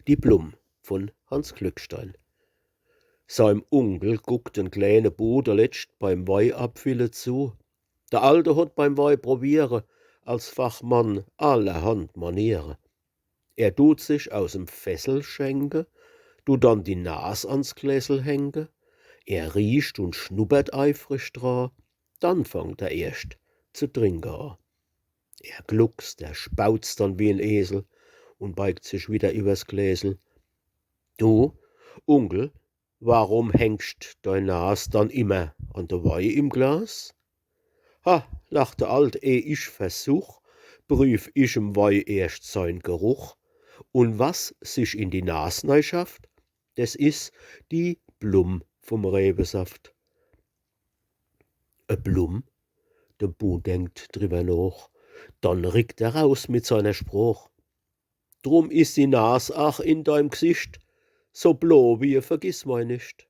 Die Blum von Hans Glückstein. Seinem Onkel guckt den kleine Bruder letzt beim Weiabfüllen zu. Der Alte hat beim Wei probiere, als Fachmann allerhand Maniere. Er tut sich aus'm Fessel schenke, tut dann die Nas ans Gläsel henke, er riecht und schnuppert eifrig dran, dann fangt er erst zu trinken an. Er gluckst, er spautzt dann wie 'n Esel und beugt sich wieder übers Gläsel. Du, Onkel, warum hängst dein Nas dann immer an der Wei im Glas? Ha, lacht der Alt, ich versuch, prüf ich im Wei erst sein Geruch. Und was sich in die Nas neu schafft, das is die Blum vom Rebensaft. Blum? Der Bu denkt drüber nach, dann rickt er raus mit seiner Spruch. Drum is die Nas ach in deinem Gesicht so blau wie Vergissmeinnicht.